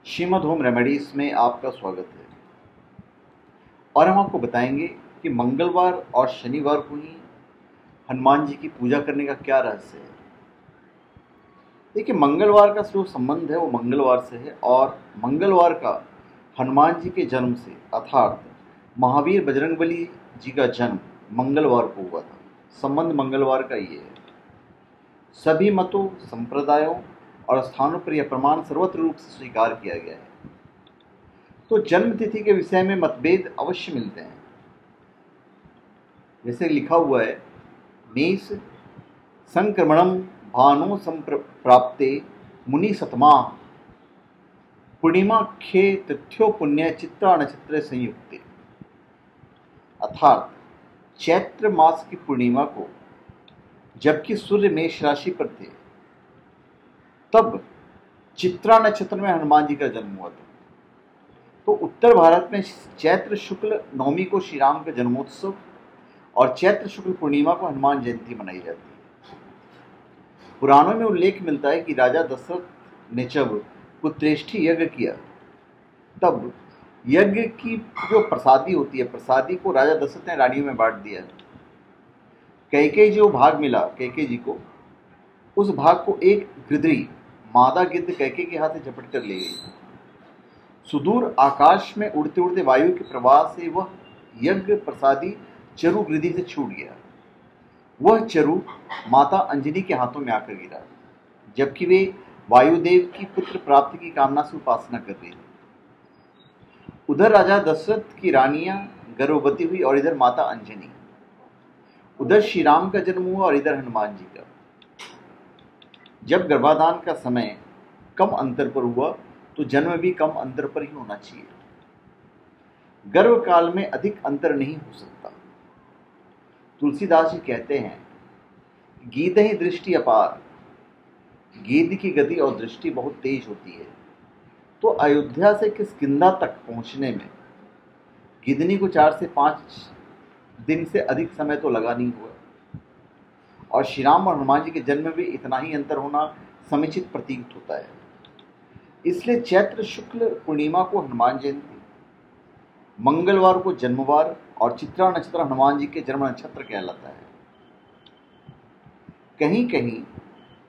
Shrimad home remedies में आपका स्वागत है। और हम आपको बताएंगे कि मंगलवार और शनिवार को ही हनुमान जी की पूजा करने का क्या रहस्य है। देखिए, मंगलवार का जो संबंध है वो मंगलवार से है और मंगलवार का हनुमान जी के जन्म से अर्थात महावीर बजरंगबली जी का जन्म मंगलवार को हुआ था। संबंध मंगलवार का ये है। सभी मतों, संप्रदायों और स्थानों पर यह प्रमाण सर्वत्र रूप से स्वीकार किया गया है। तो जन्म तिथि के विषय में मतभेद अवश्य मिलते हैं। जैसे लिखा हुआ है, मेष संक्रमणम भानो संप्राप्ते मुनि सतमा पूर्णिमा खे तिथ्यो पुण्य चित्रा नक्षत्र संयुक्ते। अर्थात चैत्र मास की पूर्णिमा को जबकि सूर्य मेष राशि पर थे, तब चित्रा नक्षत्र में हनुमान जी का जन्म हुआ था। तो उत्तर भारत में चैत्र शुक्ल नवमी को श्री राम का जन्मोत्सव और चैत्र शुक्ल पूर्णिमा को हनुमान जयंती मनाई जाती है। पुराणों में उल्लेख मिलता है कि राजा दशरथ ने जब पुत्रेष्ठी यज्ञ किया, तब यज्ञ की जो प्रसादी होती है, प्रसादी को राजा दशरथ ने रानियों में बांट दिया। कैकेयी जो भाग मिला कैकेयी जी को, उस भाग को एक गिरधरी मादा गिद्ध कैकेयी के हाथ से झपट कर ले गई। सुदूर आकाश में उड़ते उड़ते वायु के प्रवाह से वह यज्ञ प्रसादी चरु गिरधरी से छूट गया। वह चरु माता अंजनी के हाथों में आकर गिरा, जबकि वे वायुदेव की पुत्र प्राप्ति की कामना से उपासना कर रही थी। उधर राजा दशरथ की रानियां गर्भवती हुई और इधर माता अंजनी। उधर श्री राम का जन्म हुआ और इधर हनुमान जी का। जब गर्भाधान का समय कम अंतर पर हुआ, तो जन्म भी कम अंतर पर ही होना चाहिए। गर्भ काल में अधिक अंतर नहीं हो सकता। तुलसीदास जी कहते हैं, गीधहि दृष्टि अपार। गीध की गति और दृष्टि बहुत तेज होती है। तो अयोध्या से किष्किंधा तक पहुंचने में गिदनी को 4 से 5 दिन से अधिक समय तो लगा नहीं हुआ। और श्री राम और हनुमान जी के जन्म में भी इतना ही अंतर होना समुचित प्रतीत होता है। इसलिए चैत्र शुक्ल पूर्णिमा को हनुमान जयंती, मंगलवार को जन्मवार और चित्रा नक्षत्र हनुमान जी के जन्म नक्षत्र कहलाता है। कहीं कहीं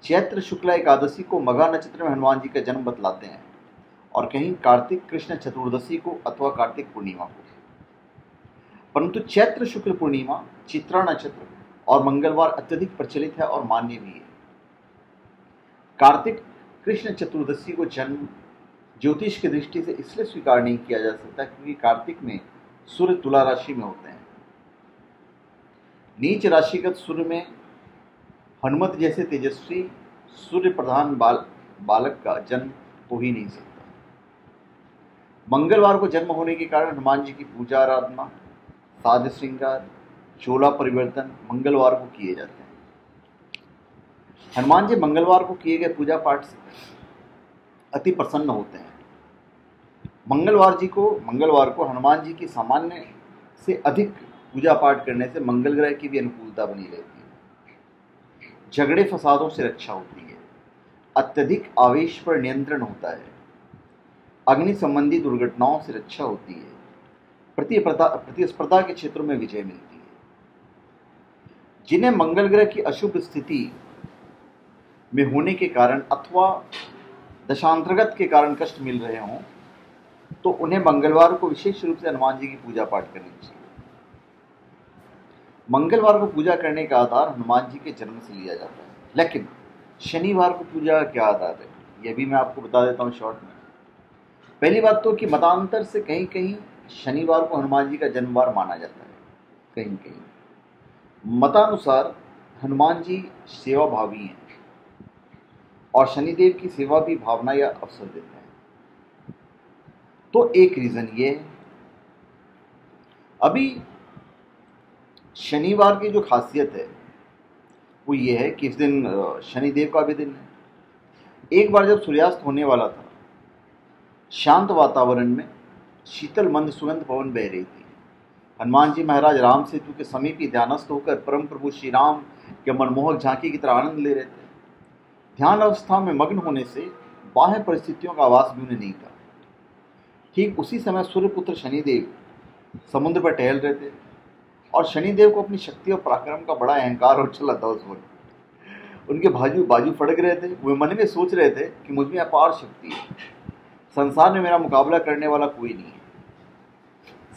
चैत्र शुक्ला एकादशी को मघा नक्षत्र में हनुमान जी का जन्म बतलाते हैं और कहीं कार्तिक कृष्ण चतुर्दशी को अथवा कार्तिक पूर्णिमा को। परंतु चैत्र शुक्ल पूर्णिमा, चित्रा नक्षत्र और मंगलवार अत्यधिक प्रचलित है और मान्य भी है। कार्तिक कृष्ण चतुर्दशी को जन्म ज्योतिष की दृष्टि से इसलिए स्वीकार नहीं किया जा सकता क्योंकि कार्तिक में सूर्य तुला राशि में होते हैं। नीच राशिगत सूर्य में हनुमत जैसे तेजस्वी सूर्य प्रधान बालक का जन्म हो ही नहीं सकता। मंगलवार को जन्म होने के कारण हनुमान जी की पूजा आराधना, साज श्रृंगार, चोला परिवर्तन मंगलवार को किए जाते हैं। हनुमान जी मंगलवार को किए गए पूजा पाठ से अति प्रसन्न होते हैं। मंगलवार को हनुमान जी की सामान्य से अधिक पूजा पाठ करने से मंगल ग्रह की भी अनुकूलता बनी रहती है। झगड़े फसादों से रक्षा होती है। अत्यधिक आवेश पर नियंत्रण होता है। अग्नि संबंधी दुर्घटनाओं से रक्षा होती है। प्रतिस्पर्धा के क्षेत्रों में विजय मिलती है। जिन्हें मंगल ग्रह की अशुभ स्थिति में होने के कारण अथवा दशांतर्गत के कारण कष्ट मिल रहे हों, तो उन्हें मंगलवार को विशेष रूप से हनुमान जी की पूजा पाठ करनी चाहिए। मंगलवार को पूजा करने का आधार हनुमान जी के जन्म से लिया जाता है, लेकिन शनिवार को पूजा का क्या आधार है, यह भी मैं आपको बता देता हूँ शॉर्ट में। पहली बात तो कि मतांतर से कहीं कहीं शनिवार को हनुमान जी का जन्मवार माना जाता है। कहीं कहीं मतानुसार हनुमान जी सेवा भावी हैं और शनिदेव की सेवा भी भावना या अवसर देते हैं। तो एक रीजन ये है। अभी शनिवार की जो खासियत है वो ये है कि इस दिन शनिदेव का भी दिन है। एक बार जब सूर्यास्त होने वाला था, शांत वातावरण में शीतल मंद सुगंध पवन बह रही थी। हनुमान जी महाराज राम सेतु के समीप ही ध्यानस्थ होकर परम प्रभु श्री राम के मनमोहक झांकी की तरह आनंद ले रहे थे। ध्यान अवस्था में मग्न होने से बाह्य परिस्थितियों का आवास भी उन्हें नहीं था। ठीक उसी समय सूर्यपुत्र शनिदेव समुद्र पर टहल रहे थे और शनिदेव को अपनी शक्ति और पराक्रम का बड़ा अहंकार और चला था उस वक्त। उनके बाजू बाजू फड़क रहे थे। वे मन में सोच रहे थे कि मुझ में अपार शक्ति है, संसार में मेरा मुकाबला करने वाला कोई नहीं है।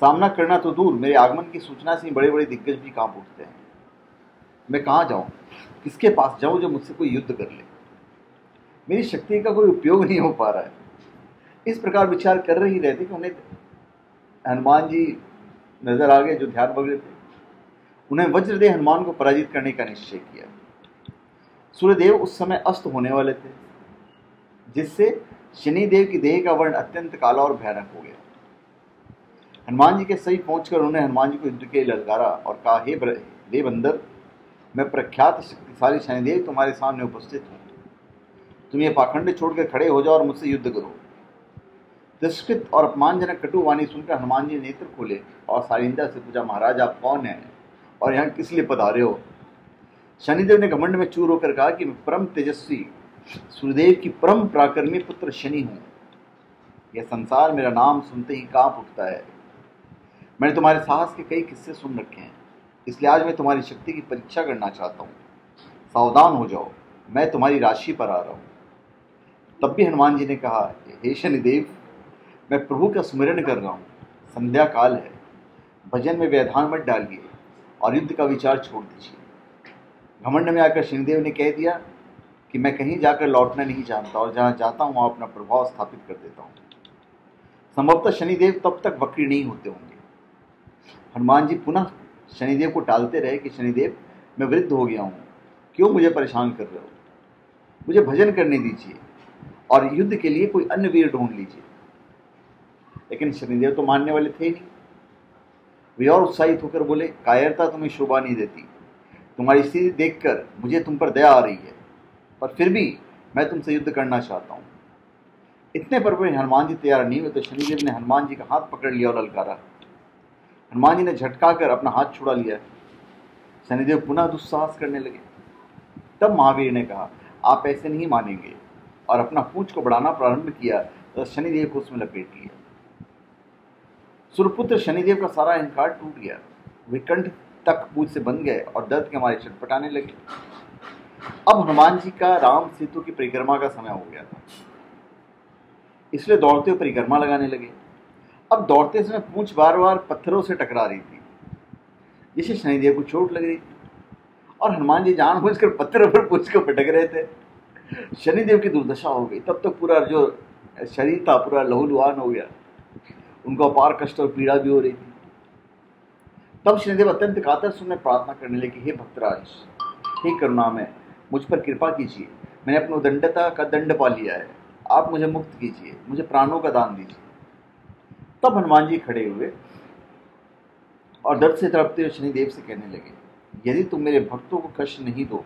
सामना करना तो दूर, मेरे आगमन की सूचना से बड़े बड़े दिग्गज भी कांप उठते हैं। मैं कहाँ जाऊँ, किसके पास जाऊँ जो मुझसे कोई युद्ध कर ले? मेरी शक्ति का कोई उपयोग नहीं हो पा रहा है। इस प्रकार विचार कर ही रहे थे कि उन्हें हनुमान जी नजर आ गए जो ध्यान भंग थे। उन्हें वज्रदेह हनुमान को पराजित करने का निश्चय किया। सूर्यदेव उस समय अस्त होने वाले थे, जिससे शनिदेव की देह का वर्ण अत्यंत काला और भयानक हो गया। हनुमान जी के समीप पहुंचकर उन्होंने हनुमान जी को युद्ध के लिए ललकारा और कहा, हे देव बंदर, मैं प्रख्यात शक्तिशाली शनिदेव तुम्हारे सामने उपस्थित हूँ। तुम ये पाखंड छोड़कर खड़े हो जाओ और मुझसे युद्ध करो। तिरस्कृत और अपमानजनक कटु वाणी सुनकर हनुमान जी ने नेत्र खोले और सारिंदा से पूछा, महाराज आप कौन हैं और यहाँ किस लिए पधारे हो? शनिदेव ने घमंड में चूर होकर कहा कि मैं परम तेजस्वी सूर्यदेव की परम पराक्रमी पुत्र शनि हूँ। यह संसार मेरा नाम सुनते ही कांप उठता है। मैंने तुम्हारे साहस के कई किस्से सुन रखे हैं, इसलिए आज मैं तुम्हारी शक्ति की परीक्षा करना चाहता हूँ। सावधान हो जाओ, मैं तुम्हारी राशि पर आ रहा हूँ। तब भी हनुमान जी ने कहा, हे शनिदेव, मैं प्रभु का स्मरण कर रहा हूँ, संध्या काल है, भजन में व्यवधान मत डालिए और युद्ध का विचार छोड़ दीजिए। घमंड में आकर शनिदेव ने कह दिया कि मैं कहीं जाकर लौटना नहीं चाहता और जहाँ जाता हूँ वहाँ अपना प्रभाव स्थापित कर देता हूँ। संभवतः शनिदेव तब तक वक्री नहीं होते होंगे। हनुमान जी पुनः शनिदेव को टालते रहे कि शनिदेव, मैं वृद्ध हो गया हूँ, क्यों मुझे परेशान कर रहे हो? मुझे भजन करने दीजिए और युद्ध के लिए कोई अन्य वीर ढूंढ लीजिए। लेकिन शनिदेव तो मानने वाले थे ही नहीं। वे और उत्साहित होकर बोले, कायरता तुम्हें शोभा नहीं देती। तुम्हारी स्थिति देखकर मुझे तुम पर दया आ रही है, पर फिर भी मैं तुमसे युद्ध करना चाहता हूँ। इतने पर भी हनुमान जी तैयार नहीं हुए तो शनिदेव ने हनुमान जी का हाथ पकड़ लिया और ललकारा। हनुमान जी ने झटका कर अपना हाथ छुड़ा लिया। शनिदेव पुनः दुस्साहस करने लगे। तब महावीर ने कहा, आप ऐसे नहीं मानेंगे, और अपना पूंछ को बढ़ाना प्रारंभ किया तो शनिदेव को उसमें लपेट लिया। सूर्यपुत्र शनिदेव का सारा अहंकार टूट गया। वे कंठ तक पूंछ से बंध गए और दर्द के मारे छटपटाने लगे। अब हनुमान जी का राम सेतु की परिक्रमा का समय हो गया था, इसलिए दौड़ते हुए परिक्रमा लगाने लगे। अब दौड़ते समय पूंछ बार बार पत्थरों से टकरा रही थी, जिससे शनिदेव को चोट लग रही थी, और हनुमान जी जानबूझकर पत्थरों पर पूंछ को पटक रहे थे। शनिदेव की दुर्दशा हो गई। तब तक पूरा जो शरीर था पूरा लहूलुहान हो गया। उनको अपार कष्ट और पीड़ा भी हो रही थी। तब शनिदेव अत्यंत कातर सुन में प्रार्थना करने लगे, हे भक्तराज, हे करुणामय, मुझ पर कृपा कीजिए। मैंने अपनी उदंडता का दंड पा लिया है, आप मुझे मुक्त कीजिए, मुझे प्राणों का दान दीजिए। तब हनुमान जी खड़े हुए और दर्द से तड़पते हुए शनिदेव से कहने लगे, यदि तुम मेरे भक्तों को कष्ट नहीं दो,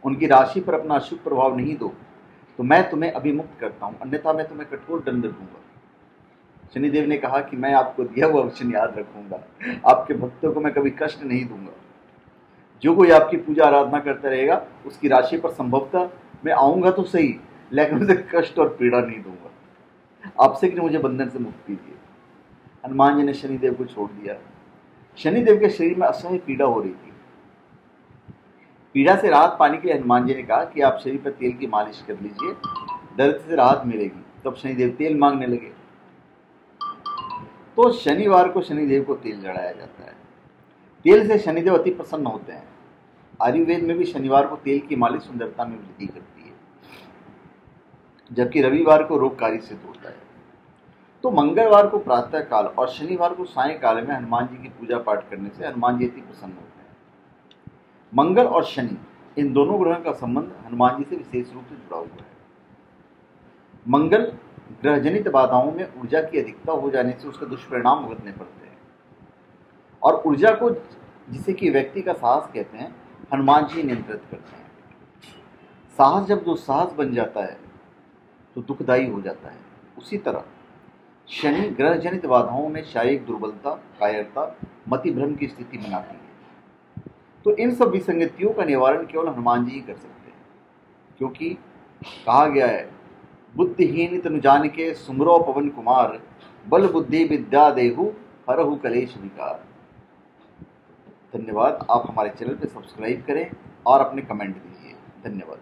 उनकी राशि पर अपना अशुभ प्रभाव नहीं दो, तो मैं तुम्हें अभी मुक्त करता हूँ, अन्यथा मैं तुम्हें कठोर दंड दूंगा। शनिदेव ने कहा कि मैं आपको दिया हुआ वचन याद रखूंगा, आपके भक्तों को मैं कभी कष्ट नहीं दूंगा। जो कोई आपकी पूजा आराधना करता रहेगा उसकी राशि पर संभवतः मैं आऊंगा तो सही, लेकिन उसे कष्ट और पीड़ा नहीं दूंगा। आपसे कि मुझे बंधन से मुक्त कीजिए। हनुमान जी ने शनिदेव को छोड़ दिया। शनिदेव के शरीर में असह्य पीड़ा हो रही थी। पीड़ा से राहत पाने के लिए हनुमान जी ने कहा कि आप शरीर पर तेल की मालिश कर लीजिए, दर्द से राहत मिलेगी। तब शनिदेव तेल मांगने लगे। तो शनिवार को शनिदेव को तेल चढ़ाया जाता है। तेल से शनिदेव अति प्रसन्न होते हैं। आयुर्वेद में भी शनिवार को तेल की मालिश सुंदरता में वृद्धि करती है, जबकि रविवार को रोगकारी सिद्ध होता है। तो मंगलवार को प्रातः काल और शनिवार को सायंकाल में हनुमान जी की पूजा पाठ करने से हनुमान जी अति प्रसन्न होते हैं। मंगल और शनि, इन दोनों ग्रहों का संबंध हनुमान जी से विशेष रूप से जुड़ा हुआ है। मंगल ग्रह जनित बाधाओं में ऊर्जा की अधिकता हो जाने से उसका दुष्परिणाम भुगतने पड़ते हैं, और ऊर्जा को, जिसे कि व्यक्ति का साहस कहते हैं, हनुमान जी नियंत्रित करते हैं। साहस जब दुस्साहस बन जाता है तो दुखदायी हो जाता है। उसी तरह शनि ग्रह जनित बाधाओं में शारीरिक दुर्बलता, कायरता, मति भ्रम की स्थिति बनाती है। तो इन सब विसंगतियों का निवारण केवल हनुमान जी ही कर सकते हैं, क्योंकि कहा गया है, बुद्धिहीन तनु जानिके सुमरो पवन कुमार, बल बुद्धि विद्या देहु हरहु कलेश विकार। धन्यवाद। आप हमारे चैनल पे सब्सक्राइब करें और अपने कमेंट दीजिए। धन्यवाद।